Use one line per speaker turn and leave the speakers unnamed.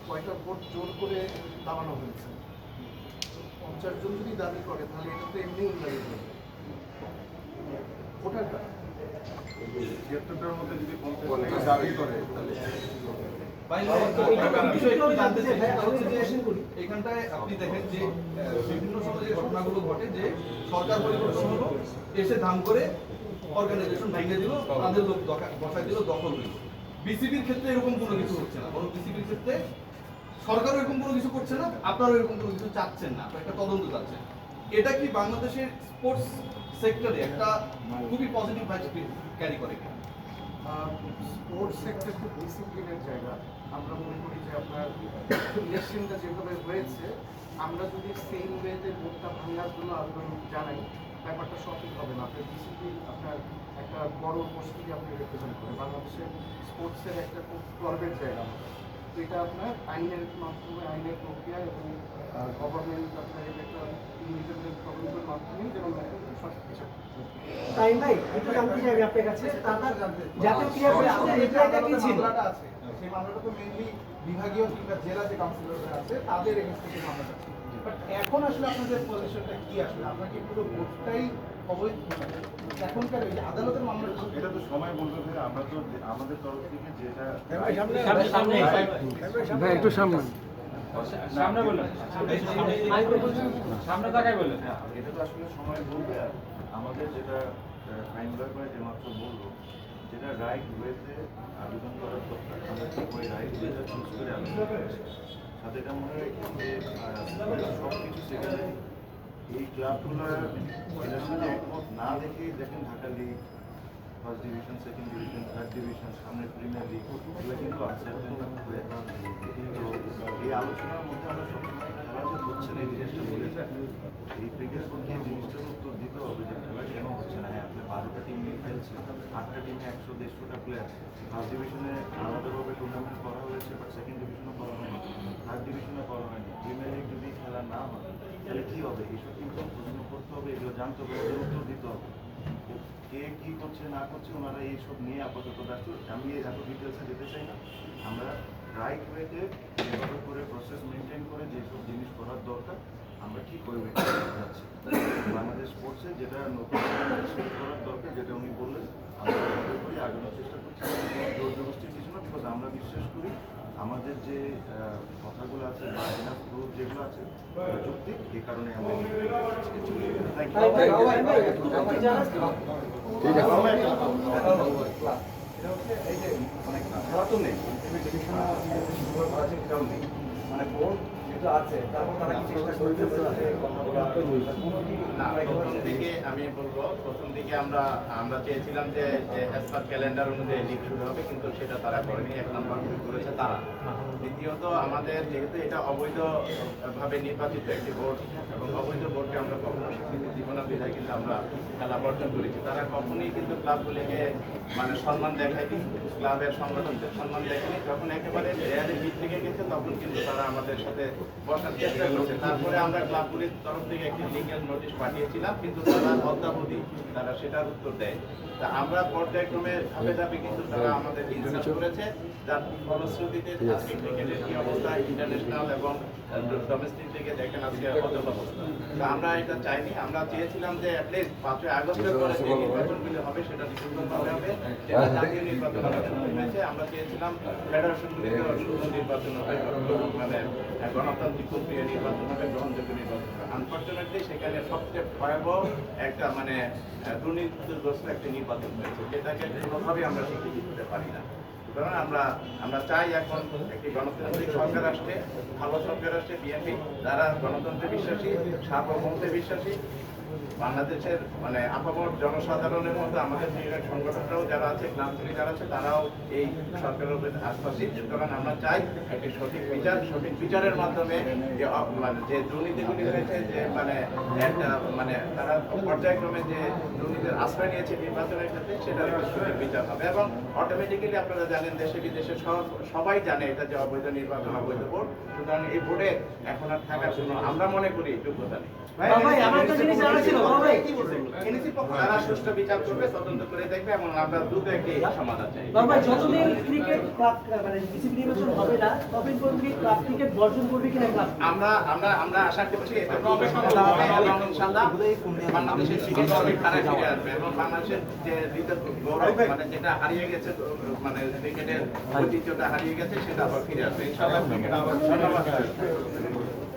কয়টা ভোট জোর করে দাবানো হয়েছে। 50 জন যদি দাবি করে তাহলে এটা তো এমনি ইনভ্যালিড হবে ভোটারটা।
76টার মধ্যে যদি 50 দাবি করে তাহলে
এখানটায় আপনি দেখেন যে বিভিন্ন সময় যে ঘটনাগুলো ঘটে যে সরকার পরিবর্তন হলো, এসে ধাম করে অর্গানাইজেশন ভেঙে দিল, তাদের লোক বসাই দিল, দখল হইল। বিসিবির ক্ষেত্রে এরকম কোনো কিছু হচ্ছে না, বরং বিসিবির ক্ষেত্রে সরকারও এরকম কোনো কিছু করছে না, আপনারাও এরকম কোনো কিছু চাচ্ছেন না, একটা তদন্ত চাচ্ছেন। এটা কি বাংলাদেশের স্পোর্টস সেক্টরে একটা খুবই পজিটিভ ভাইব ক্যারি করে?
স্পোর্টস সেক্টর খুব ডিসিপ্লিনের জায়গা। আমরা মনে করি যে আপনার ইলেকশনটা যেভাবে হয়েছে, আমরা যদি সেম ওয়েতে ভোটটা ভাঙার জন্য আবেদন জানাই, ব্যাপারটা সঠিক হবে না। আপনার ডিসিপ্লিন আপনার একটা বড় গোষ্ঠীকে আপনি রিপ্রেজেন্ট করেন। বাংলাদেশের স্পোর্টসের একটা খুব গর্বের জায়গা। তো এটা আপনার আইনের মাধ্যমে, আইনের প্রক্রিয়া এবং গভর্নমেন্ট আপনার একটা ইন্ডিপেন্ডেন্ট গভর্নমেন্টের মাধ্যমেই যেন সঠিক বিচার।
তাই ভাই একটু জানতে চাই আমি আপনার কাছে, তার জাতীয় ক্রীড়া পরিষদের রিপ্লাইটা কি ছিল?
আছে সেই মামলাটা তো মেইনলি বিভাগীয় কিংবা জেলা যে কাউন্সিলররা আছে তাদের এগেইনস্ট থেকে মামলাটা ছিল। বাট এখন আসলে আপনাদের পজিশনটা কি? আসলে আপনাকে পুরো ভোটটাই অবৈধ এখনকার এই আদালতের মামলাটা?
এটা তো সময় বলতে হবে। আমরা তো আমাদের তরফ থেকে যেটা
একটু সামনে
সামনে বলুন,
সামনে তাকাই বলেন।
এটা তো আসলে সময় বলবে। আর আমাদের যেটা আইন বিভাগ যে মাত্র বললো, যেটা রাইট ওয়েতে আবেদন করার দরকার, আমরা ঠিক ওই রাইট ওয়েটা চুজ করে আবেদন করেছি। সাথে এটা মনে রাখি যে সব কিছু সেখানে এই ক্লাবগুলোর এটার সাথে একমত না দেখেই দেখেন Dhaka league, first division, second division, third division, সামনে প্রিমিয়ার লিগ, এগুলো কিন্তু আছে। তো এই আলোচনার মধ্যে আমরা সবসময় খেলা যে হচ্ছে না এই জিনিসটা বলে এই ক্রিকেট বোর্ডকে এই জিনিসটার উত্তর দিতে হবে যে খেলা কেন হচ্ছে না। হ্যাঁ, আপনি 12টা টিম নিয়ে খেলছেন, 8টা টিমে 100-150টা প্লেয়ার। ফার্স্ট ডিভিশনে আলাদাভাবে টুর্নামেন্ট করা হয়েছে, বাট সেকেন্ড ডিভিশনে করা হয়নি, থার্ড ডিভিশনে করা হয়নি। প্রিমিয়ার লিগ যদি খেলা না হয় তাহলে কী হবে? এইসব কিন্তু প্রশ্ন করতে হবে, এগুলো জানতে হবে, ওদের উত্তর দিতে হবে। কে কী করছে না করছে ওনারা এইসব নিয়ে আপাতত ব্যস্ত। আমি এত ডিটেলসে যেতে চাই না। আমরা রাইট ওয়েতে যেভাবে করে প্রসেস মেনটেন করে যেসব জিনিস করার দরকার আমরা ঠিক ওই ওয়েতে যাচ্ছি। বাংলাদেশ স্পোর্টসে যেটা নতুন করার দরকার, যেটা উনি বললেন, আমরা করি আগানোর চেষ্টা করছি। জোর জবরদস্তির কিছু না, বিকজ আমরা বিশ্বাস করি আমাদের যে কথাগুলো আছে বা এনাফ প্রুফ যেগুলো আছে যৌক্তিক, এই কারণে আমরা এই যে মানে খেলা তো নেই, মানে বোর্ড যেটা আছে তারপর তারা কি চেষ্টা করতে
প্রথম দিকে আমি বলবো, প্রথম দিকে আমরা চেয়েছিলাম যে অ্যাজ পার ক্যালেন্ডার অনুযায়ী লিগ শুরু হবে, কিন্তু সেটা তারা করেনি। 1 নম্বর ভুল করেছে তারা। দ্বিতীয়ত, আমাদের যেহেতু এটা অবৈধভাবে নির্বাচিত একটি বোর্ড এবং অবৈধ বোর্ডকে আমরা কখনো স্বীকৃতি দিব না বিধায় কিন্তু আমরা খেলা বর্জন করেছি। তারা কখনোই কিন্তু ক্লাবগুলিকে মানে সম্মান দেখায়নি, ক্লাবের সংগঠনদের সম্মান দেখায়নি। যখন একেবারে রেয়ারের দিক থেকে গেছে তখন কিন্তু তারা আমাদের সাথে বসার চেষ্টা করছে। তারপরে আমরা ক্লাবগুলির তরফ থেকে একটি লিগ্যাল নোটিশ পাঠিয়েছিলাম, কিন্তু তারা অদ্যাবধি তারা সেটার উত্তর দেয়। তা আমরা পর্যায়ক্রমে ধাপে ধাপে কিন্তু তারা আমাদের ইনসাফ করেছে, যার ফলশ্রুতিতে আজকে ক্রিকেটের কি অবস্থা, ইন্টারন্যাশনাল এবং ডোমেস্টিক থেকে দেখেন আজকে অচল অবস্থা। তা আমরা এটা চাইনি। আমরা চেয়েছিলাম যে অ্যাটলিস্ট 5ই আগস্টের পরে যে নির্বাচনগুলি হবে সেটা নির্বাচনভাবে হবে, যেটা জাতীয় নির্বাচন হয়েছে। আমরা চেয়েছিলাম ফেডারেশনগুলিতেও সুন্দর নির্বাচন হবে, মানে গণতান্ত্রিক প্রক্রিয়া নির্বাচন হবে, গ্রহণযোগ্য নির্বাচন হবে। আনফর্চুনেটলি সেখানে সবচেয়ে ভয়াবহ একটা মানে দুর্নীতিগ্রস্ত একটি নির্বাচন হয়েছে, যেটাকে কোনোভাবেই আমরা স্বীকৃতি দিতে পারি না। সুতরাং আমরা চাই এখন একটি গণতান্ত্রিক সরকার আসছে, ভালো সরকার আসছে, বিএনপি যারা গণতন্ত্রে বিশ্বাসী, সার্বভৌমত্বে বিশ্বাসী, বাংলাদেশের মানে আপামর জনসাধারণের মধ্যে আমাদের ক্রীড়া সংগঠনরাও যারা আছে, ক্লাবগুলি যারা আছে, তারাও এই সরকারের উপরে আস্থাশীল। সুতরাং আমরা চাই একটি সঠিক বিচারের মাধ্যমে যে মানে যে দুর্নীতিগুলি হয়েছে, যে মানে একটা মানে তারা পর্যায়ক্রমে যে দুর্নীতির আশ্রয় নিয়েছে নির্বাচনের ক্ষেত্রে, সেটার একটা সঠিক বিচার হবে। এবং অটোমেটিক্যালি আপনারা জানেন দেশে বিদেশে সবাই জানে এটা যে অবৈধ নির্বাচন, অবৈধ ভোট। সুতরাং এই ভোটে এখন আর থাকার জন্য আমরা মনে করি যোগ্যতা নেই।
ভাই আমার একটা জিনিস জানার ছিল বাবা ভাই?
এনএসির পক্ষ
তারা সুষ্ঠু বিচার করবে, তদন্ত করে দেখবে এবং আমরা দ্রুত একটি সমাধান চাই।
বাবা ভাই, যতদিন ক্রিকেট ক্লাব মানে বিসিবি নির্বাচন হবে না ততদিন পর্যন্ত কি ক্লাব ক্রিকেট বর্জন করবে কিনা ক্লাব?
আমরা আশা করছি এটা দ্রুত সমাধান হবে এবং ইনশাআল্লাহ বাংলাদেশের ক্রিকেট অনেক ধারায় ফিরে আসবে এবং বাংলাদেশের যে হৃদয় গৌরব মানে যেটা হারিয়ে গেছে, মানে ক্রিকেটের ঐতিহ্যটা হারিয়ে গেছে সেটা আবার ফিরে আসবে ইনশাআল্লাহ। ধন্যবাদ।